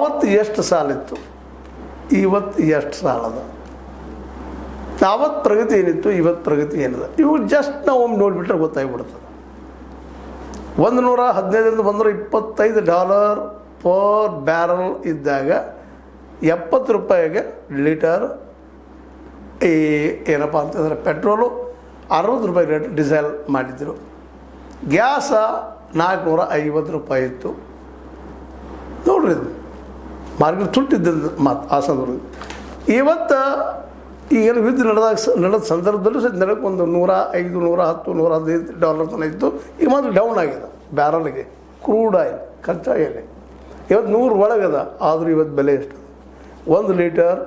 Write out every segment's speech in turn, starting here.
ಅವತ್ತು ಎಷ್ಟು ಸಾಲಿತ್ತು, ಇವತ್ತು ಎಷ್ಟು ಸಾಲದ, ಅವತ್ತು ಪ್ರಗತಿ ಏನಿತ್ತು, ಇವತ್ತು ಪ್ರಗತಿ ಏನಿದೆ, ಇವು ಜಸ್ಟ್ ನಾವು ಒಮ್ಮೆ ನೋಡಿಬಿಟ್ರೆ ಗೊತ್ತಾಗಿಬಿಡ್ತದೆ. $115 ಪರ್ ಬ್ಯಾರಲ್ ಇದ್ದಾಗ $70 ಲೀಟರ್ ಏನಪ್ಪ ಅಂತಂದರೆ ಪೆಟ್ರೋಲು, $60 ಲೀಟರ್ ಡೀಸೆಲ್ ಮಾಡಿದ್ರು. ಗ್ಯಾಸ $450 ಇತ್ತು. ನೋಡ್ರಿ, ಇದು ಮಾರ್ಕೆಟ್ ತುಟ್ಟಿದ್ದ ಮಾತು ಆ ಸಂದರ್ಭದಲ್ಲಿ. ಇವತ್ತು ಈಗೇನು ಯುದ್ಧ ನಡೆದ ಸಂದರ್ಭದಲ್ಲೂ ಸಹ ನೆಲಕ್ಕೆ ಒಂದು $105, $110, $115 ತನಕ ಇತ್ತು. ಈಗ ಮಾತ್ರ ಡೌನ್ ಆಗಿದೆ ಬ್ಯಾರಲ್ಗೆ. ಕ್ರೂಡ್ ಆಯಿಲ್, ಕಚ್ಚಾ ಎಣ್ಣೆ ಇವತ್ತು 100 ಒಳಗದ. ಆದರೂ ಇವತ್ತು ಬೆಲೆ ಎಷ್ಟು? 1 ಲೀಟರ್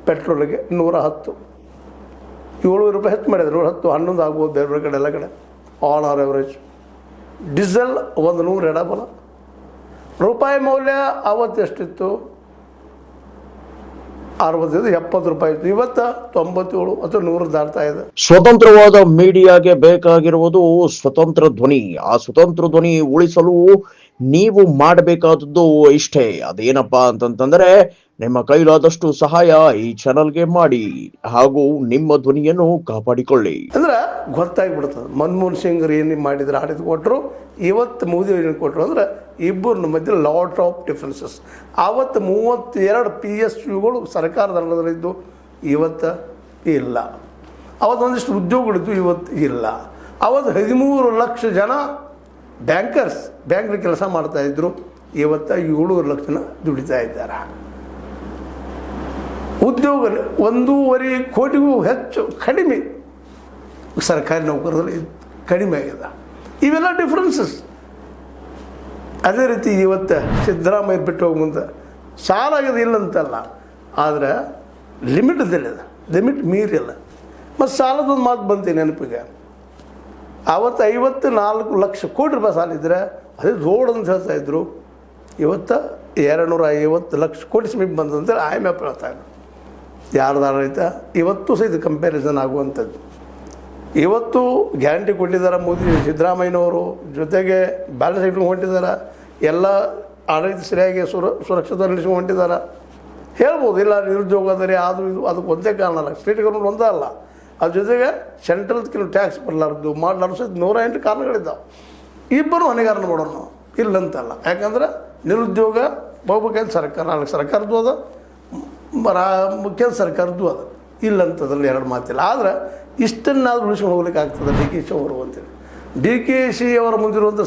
ಪೆಟ್ರೋಲಿಗೆ $110, $700 ಹೆಚ್ಚು ಮಾಡಿದ್ರು. 110, 11 ಆಗ್ಬೋದು ಬೇರೆ ಬೇರೆ ಕಡೆ, ಎಲ್ಲ ಕಡೆ ಆಲ್ ಆರ್ ಎವರೇಜ್. ಡೀಸೆಲ್ 100 ಎಡಬಲ. ರೂಪಾಯಿ ಮೌಲ್ಯ ಅವತ್ತು ಎಷ್ಟಿತ್ತು? 60, $70 ಇತ್ತು. ಇವತ್ತು 97 ಅಥವಾ 100 ದಾಟ್ತಾ ಇದೆ. ಸ್ವತಂತ್ರವಾದ ಮೀಡಿಯಾಗೆ ಬೇಕಾಗಿರುವುದು ಸ್ವತಂತ್ರ ಧ್ವನಿ. ಆ ಸ್ವತಂತ್ರ ಧ್ವನಿ ಉಳಿಸಲು ನೀವು ಮಾಡಬೇಕಾದದ್ದು ಇಷ್ಟೇ. ಅದೇನಪ್ಪಾ ಅಂತಂತಂದ್ರೆ, ನಿಮ್ಮ ಕೈಲಾದಷ್ಟು ಸಹಾಯ ಈ ಚಾನಲ್ಗೆ ಮಾಡಿ ಹಾಗೂ ನಿಮ್ಮ ಧ್ವನಿಯನ್ನು ಕಾಪಾಡಿಕೊಳ್ಳಿ. ಅಂದ್ರೆ ಗೊತ್ತಾಗ್ಬಿಡ್ತದೆ. ಮನಮೋಹನ್ ಸಿಂಗ್ ಏನು ಮಾಡಿದ್ರು, ಆಡಿದ್ದು ಕೊಟ್ಟರು, ಇವತ್ತು ಮೋದಿ ಏನು ಕೊಟ್ಟರು. ಅಂದ್ರೆ ಇಬ್ಬರ ಮಧ್ಯೆ ಲಾಟ್ ಆಫ್ ಡಿಫ್ರೆನ್ಸಸ್. ಆವತ್ತು 32 PSUಗಳು ಸರ್ಕಾರದ ಅಂಡದಲ್ಲಿದ್ದು, ಇವತ್ತು ಇಲ್ಲ. ಅವತ್ತು ಒಂದಿಷ್ಟು ಉದ್ಯೋಗಗಳಿದ್ದು, ಇವತ್ತು ಇಲ್ಲ. ಅವತ್ತು 13 ಲಕ್ಷ ಜನ ಬ್ಯಾಂಕರ್ಸ್ ಬ್ಯಾಂಕ್ನ ಕೆಲಸ ಮಾಡ್ತಾಯಿದ್ರು, ಇವತ್ತು 7 ಲಕ್ಷ ಜನ ದುಡಿತಾ ಇದ್ದಾರೆ. ಉದ್ಯೋಗ 1.5 ಕೋಟಿಗೂ ಹೆಚ್ಚು ಕಡಿಮೆ ಸರ್ಕಾರಿ ನೌಕರರಲ್ಲಿ ಕಡಿಮೆ ಆಗಿದೆ. ಇವೆಲ್ಲ ಡಿಫ್ರೆನ್ಸಸ್. ಅದೇ ರೀತಿ ಇವತ್ತು ಸಿದ್ದರಾಮಯ್ಯ ಬಿಟ್ಟು ಹೋಗಿ ಮುಂದೆ ಸಾಲ ಆಗಿದೆ, ಇಲ್ಲಂತಲ್ಲ, ಆದರೆ ಲಿಮಿಟ್ದಲ್ಲಿದೆ, ಲಿಮಿಟ್ ಮೀರಿಲ್ಲ. ಮತ್ತು ಸಾಲದೊಂದು ಮಾತು ಬಂತು ನೆನಪಿಗೆ. ಆವತ್ತು 54 ಲಕ್ಷ ಕೋಟಿ ರೂಪಾಯಿ ಸಾಲ ಇದ್ದರೆ ಅದೇ ರೋಡ್ ಅಂತ ಹೇಳ್ತಾಯಿದ್ರು. ಇವತ್ತು 250 ಲಕ್ಷ ಕೋಟಿ ಸಮೀಪ ಬಂದಂತೇಳಿ IMF ಹೇಳ್ತಾ ಇದ್ರು. ಯಾರ್ದು ಆಡಳಿತ ಇವತ್ತು ಸಹ ಇದು ಕಂಪ್ಯಾರಿಸನ್ ಆಗುವಂಥದ್ದು. ಇವತ್ತು ಗ್ಯಾರಂಟಿ ಕೊಟ್ಟಿದ್ದಾರೆ ಮೋದಿ ಸಿದ್ದರಾಮಯ್ಯನವರು, ಜೊತೆಗೆ ಬ್ಯಾಲೆನ್ಸ್ ಇಟ್ಕೊಂಡು ಹೊಂಟಿದ್ದಾರೆ. ಎಲ್ಲ ಆಡಳಿತ ಸರಿಯಾಗಿ ಸುರಕ್ಷಿತ ನಡೆಸ್ಕೊಂಡು ಹೊಂಟಿದ್ದಾರೆ. ಹೇಳ್ಬೋದು, ಇಲ್ಲ ನಿರುದ್ಯೋಗ ಅಂದರೆ ಅದು ಇದು ಅದಕ್ಕೆ ಒಂದೇ ಕಾರಣ ಅಲ್ಲ, ಸ್ಟೇಟ್ ಗೌರ್ಮೆಂಟ್ ಒಂದೇ ಅಲ್ಲ, ಅದ್ರ ಜೊತೆಗೆ ಸೆಂಟ್ರಲ್ ಕೆಲವು ಟ್ಯಾಕ್ಸ್ ಬರಲಾರ್ದು ಮಾಡಲಾರ್ದು 108 ಕಾರಣಗಳಿದ್ದಾವೆ. ಇಬ್ಬರು ಹೊಣೆಗಾರನ ಮಾಡೋಣ ನಾವು, ಇಲ್ಲಂತಲ್ಲ. ಯಾಕಂದ್ರೆ ನಿರುದ್ಯೋಗ ಬಹುಮುಖ್ಯ ಸರ್ಕಾರ, ನಾಲ್ಕು ಸರ್ಕಾರದ್ದು ಅದ, ಮುಖ್ಯ ಸರ್ಕಾರದ್ದು ಅದ, ಇಲ್ಲಂತದ್ರಲ್ಲಿ 2 ಮಾತಿಲ್ಲ. ಆದರೆ ಇಷ್ಟನ್ನಾದ್ರೂ ಉಳಿಸ್ಕೊಂಡು ಹೋಗ್ಲಿಕ್ಕೆ ಆಗ್ತದೆ DKಶಿ ಅವರು ಅಂತೇಳಿ. DKಶಿ ಅವರ ಮುಂದಿರುವಂಥ